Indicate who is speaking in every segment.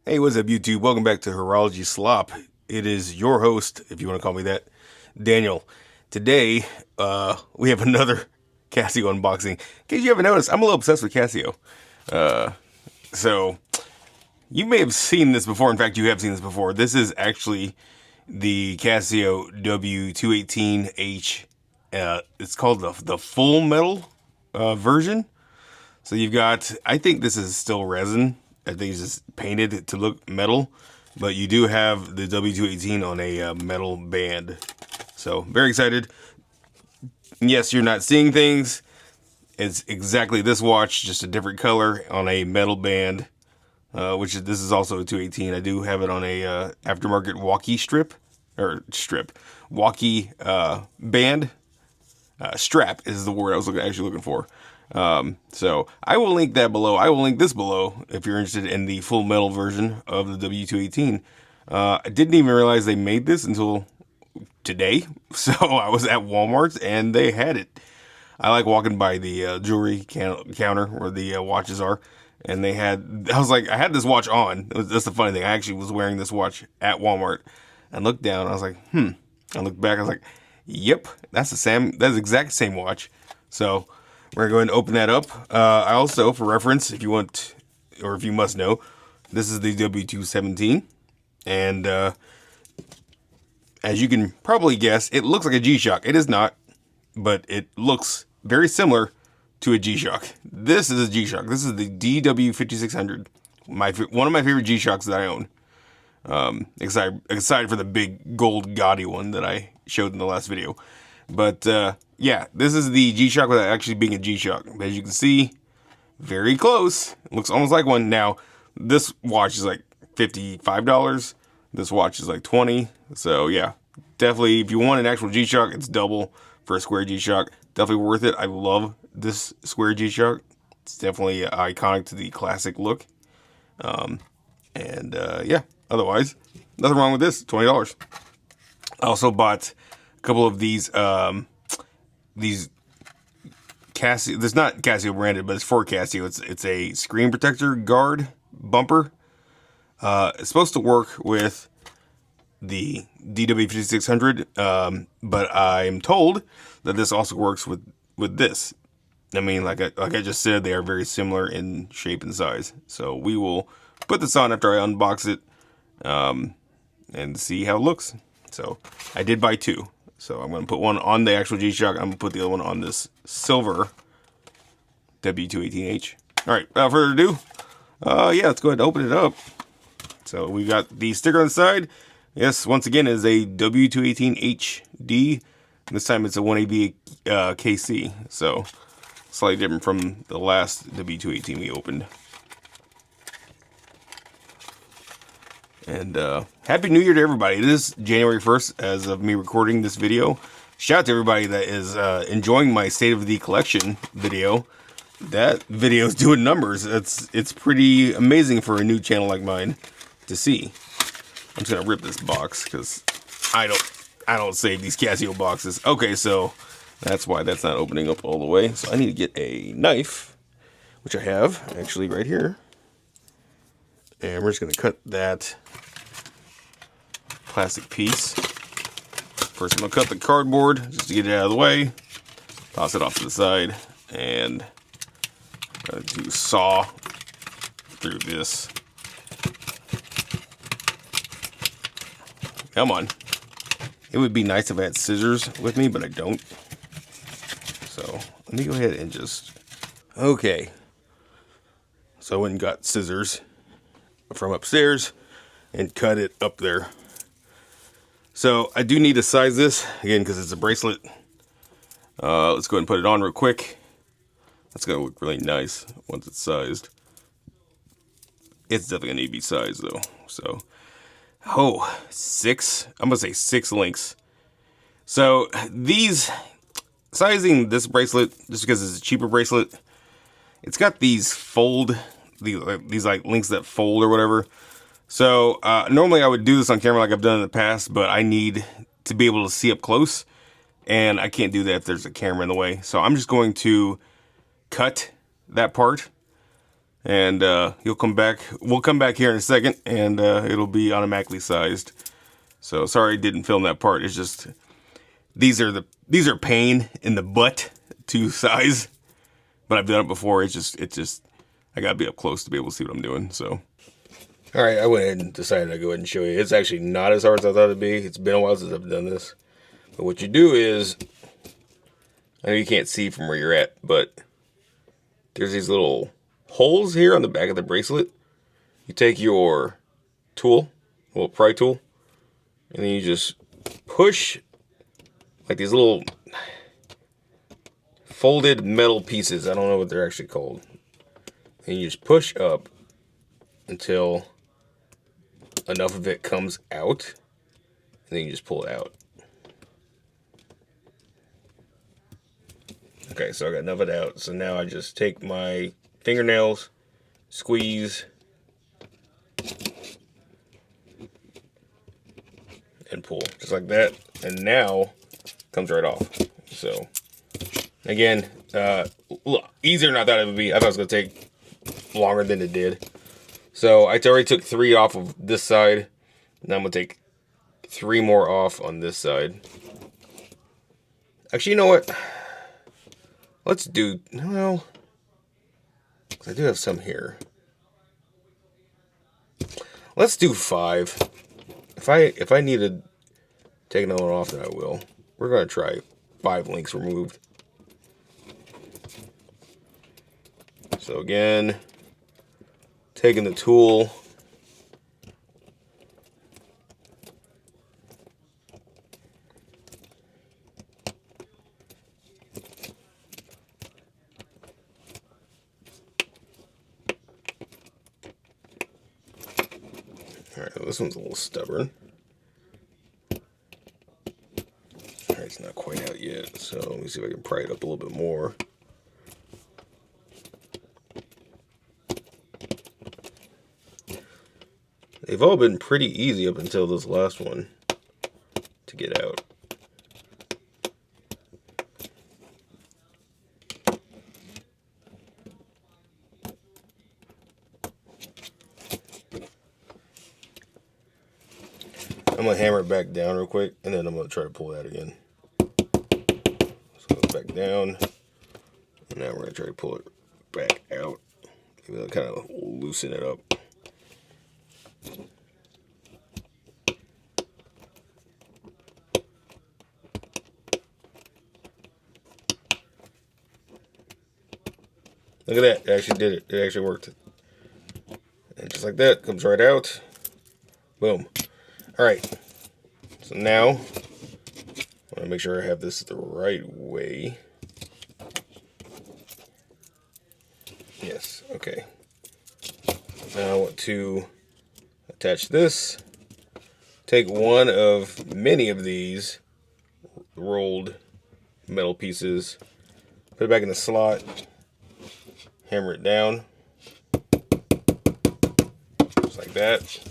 Speaker 1: Hey, what's up, YouTube? Welcome back to Horology Slop. It is your host, if you want to call me that, Daniel. Today, we have another Casio unboxing. In case you haven't noticed, I'm a little obsessed with Casio. So, you may have seen this before. In fact, you have seen this before. This is actually the Casio W218H. It's called the full metal version. So you've got, I think this is still resin. I think it's just painted to look metal. But you do have the W218 on a metal band. So very excited. Yes, you're not seeing things. It's exactly this watch, just a different color on a metal band. This is also a 218. I do have it on a aftermarket walkie walkie band. Strap is the word I was actually looking for. So I will link that below. I will link this below if you're interested in the full metal version of the W218. I didn't even realize they made this until today. So I was at Walmart and they had it. I like walking by the jewelry counter where the watches are. And I had this watch on. That's the funny thing. I actually was wearing this watch at Walmart and looked down. I was like, I looked back. I was like, yep, that's the exact same watch. So we're going to open that up. I also, for reference, if you want, or if you must know, this is the W217. And as you can probably guess, it looks like a G-Shock. It is not, but it looks very similar to a G-Shock. This is a G-Shock. This is the DW5600. One of my favorite G-Shocks that I own. Aside for the big gold gaudy one that I showed in the last video. But yeah, this is the G-Shock without actually being a G-Shock. As you can see, very close. It looks almost like one. Now, this watch is like $55. This watch is like $20. So yeah, definitely if you want an actual G-Shock, it's double for a square G-Shock. Definitely worth it. I love this square G-Shock. It's definitely iconic to the classic look. Yeah, otherwise, nothing wrong with this. $20. I also bought a couple of these Casio. It's not Casio branded, but it's for Casio. It's a screen protector guard bumper. It's supposed to work with the DW5600, but I'm told that this also works with this. I mean, like I just said, they are very similar in shape and size. So we will put this on after I unbox it, and see how it looks. So I did buy two. So I'm going to put one on the actual G-Shock. I'm going to put the other one on this silver W218H. All right, without further ado, yeah, let's go ahead and open it up. So we got the sticker on the side. Yes, once again, it is a W218HD. This time it's a 1AB KC. So slightly different from the last W218 we opened. And Happy New Year to everybody. It is January 1st as of me recording this video. Shout out to everybody that is enjoying my State of the Collection video. That video is doing numbers. It's pretty amazing for a new channel like mine to see. I'm just gonna rip this box because I don't save these Casio boxes. Okay, so that's why that's not opening up all the way. So I need to get a knife, which I have actually right here. And we're just going to cut that plastic piece. First, I'm going to cut the cardboard just to get it out of the way. Toss it off to the side. And I'm going to saw through this. Come on. It would be nice if I had scissors with me, but I don't. So let me go ahead and just... Okay. So I went and got scissors from upstairs and cut it up there. So I do need to size this again because it's a bracelet. Let's go ahead and put it on real quick. That's gonna look really nice once it's sized. It's definitely gonna need to be sized though. So I'm gonna say 6 links. So sizing this bracelet, just because it's a cheaper bracelet, it's got these like links that fold or whatever. So normally I would do this on camera like I've done in the past, but I need to be able to see up close, and I can't do that if there's a camera in the way. So I'm just going to cut that part and you'll come back. We'll come back here in a second, and it'll be automatically sized. So sorry I didn't film that part. It's just these are pain in the butt to size, but I've done it before. It's just I gotta be up close to be able to see what I'm doing. So. All right, I went ahead and decided to go ahead and show you. It's actually not as hard as I thought it'd be. It's been a while since I've done this. But what you do is, I know you can't see from where you're at, but there's these little holes here on the back of the bracelet. You take your tool, a little pry tool, and then you just push like these little folded metal pieces. I don't know what they're actually called. And you just push up until enough of it comes out, and then you just pull it out. Okay, so I got enough of it out. So now I just take my fingernails, squeeze, and pull, just like that. And now it comes right off. So again, easier than I thought it would be. I thought it was gonna take longer than it did. So I already took 3 off of this side. Now I'm going to take 3 more off on this side. Actually, you know what? Let's do, no, I do have some here. Let's do 5. If I need to take another one off, then I will. We're going to try 5 links removed. So again, taking the tool, alright, this one's a little stubborn. Alright, it's not quite out yet, so let me see if I can pry it up a little bit more. They've all been pretty easy up until this last one to get out. I'm going to hammer it back down real quick, and then I'm going to try to pull that again. So it's back down, and now we're going to try to pull it back out. Kind of loosen it up. Look at that, it actually did it. It actually worked. And just like that, comes right out. Boom. Alright, so now, I want to make sure I have this the right way. Yes, okay. Now I want to attach this. Take one of many of these rolled metal pieces, put it back in the slot, hammer it down, just like that.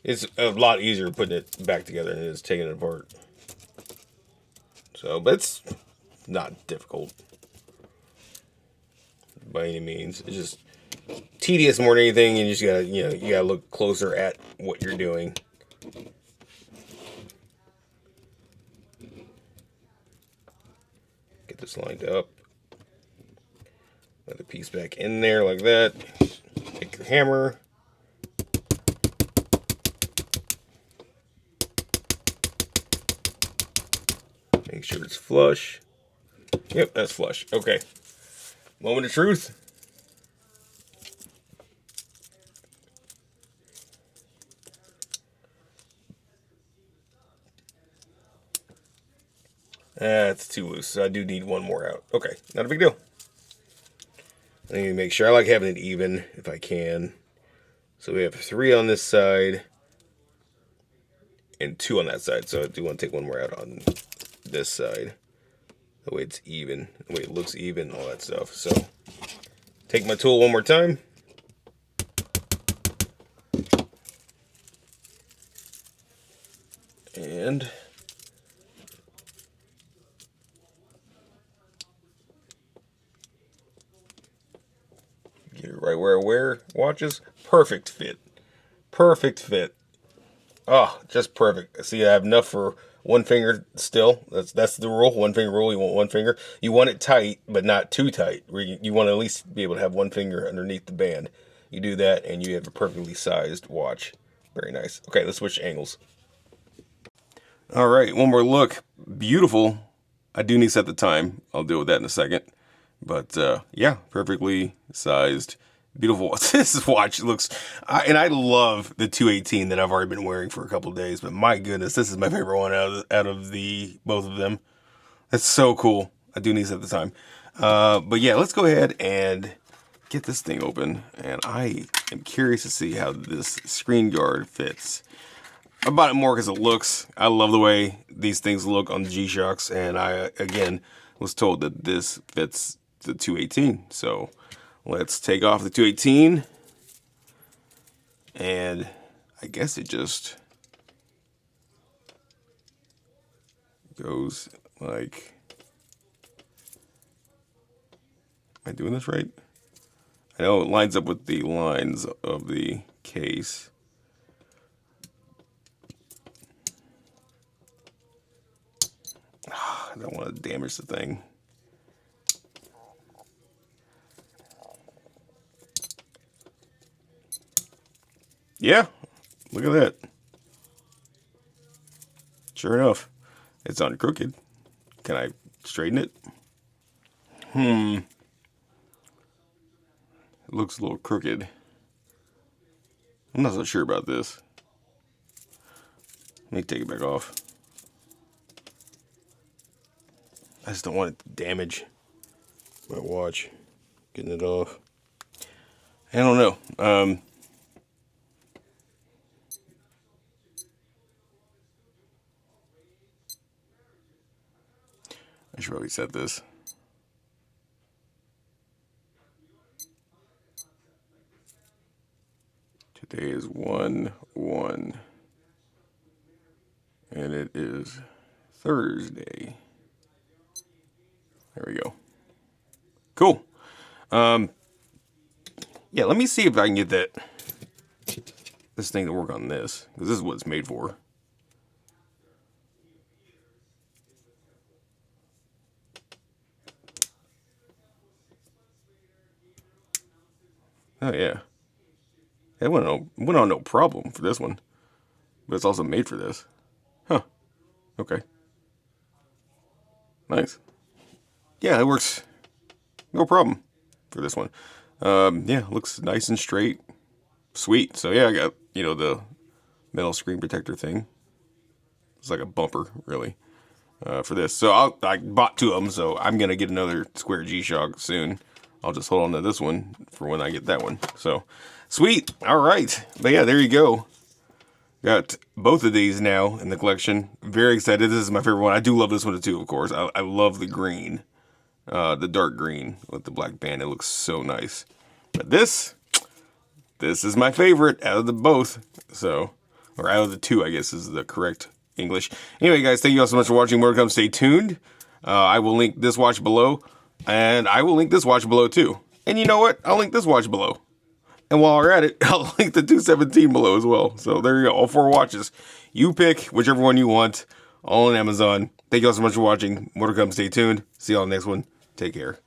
Speaker 1: It's a lot easier putting it back together than it is taking it apart. So, but it's not difficult by any means. It's just tedious more than anything. You just gotta, you gotta look closer at what you're doing. Get this lined up. Let the piece back in there like that. Take the hammer. Make sure it's flush. Yep, that's flush. Okay. Moment of truth. That's too loose, so I do need one more out. Okay, not a big deal. I need to make sure. I like having it even if I can. So we have 3 on this side and 2 on that side. So I do want to take one more out on this side. The way it's even, the way it looks even, all that stuff. So take my tool one more time. And get it right I wear watches. Perfect fit. Perfect fit. Oh, just perfect. See, I have enough for one finger still. That's the rule. One finger rule. You want one finger. You want it tight, but not too tight. Where you want to at least be able to have one finger underneath the band. You do that, and you have a perfectly sized watch. Very nice. Okay, let's switch angles. All right, one more look. Beautiful. I do need to set the time. I'll deal with that in a second. But yeah, perfectly sized. Beautiful. This watch looks, and I love the 218 that I've already been wearing for a couple of days. But my goodness, this is my favorite one out of the both of them. That's so cool. I do need to set the time. But yeah, let's go ahead and get this thing open. And I am curious to see how this screen guard fits. I bought it more because it looks. I love the way these things look on the G-Shocks, and I again was told that this fits the 218. So let's take off the 218, and I guess it just goes like. Am I doing this right? I know it lines up with the lines of the case. I don't want to damage the thing. Yeah, look at that. Sure enough, it's on crooked. Can I straighten it? It looks a little crooked. I'm not so sure about this. Let me take it back off. I just don't want it to damage my watch. Getting it off. I don't know. I should probably set this. Today is 1/1. And it is Thursday. There we go. Cool. Yeah, let me see if I can get this thing to work on this, because this is what it's made for. Oh yeah, it went on no problem for this one, but it's also made for this. Huh. Okay. Nice. Yeah, it works. No problem for this one. Yeah, looks nice and straight. Sweet. So yeah, I got, the metal screen protector thing. It's like a bumper, really, for this. So I bought two of them, so I'm going to get another square G-Shock soon. I'll just hold on to this one for when I get that one. So, sweet. All right. But yeah, there you go. Got both of these now in the collection. Very excited. This is my favorite one. I do love this one too, of course. I love the green. The dark green with the black band. It looks so nice. But this is my favorite out of the both. So, or out of the two, I guess is the correct English. Anyway, guys, thank you all so much for watching. More to come. Stay tuned. I will link this watch below. And I will link this watch below too. And you know what? I'll link this watch below. And while we're at it, I'll link the 217 below as well. So there you go. All four watches. You pick whichever one you want. All on Amazon. Thank you all so much for watching. More to come. Stay tuned. See you all in the next one. Take care.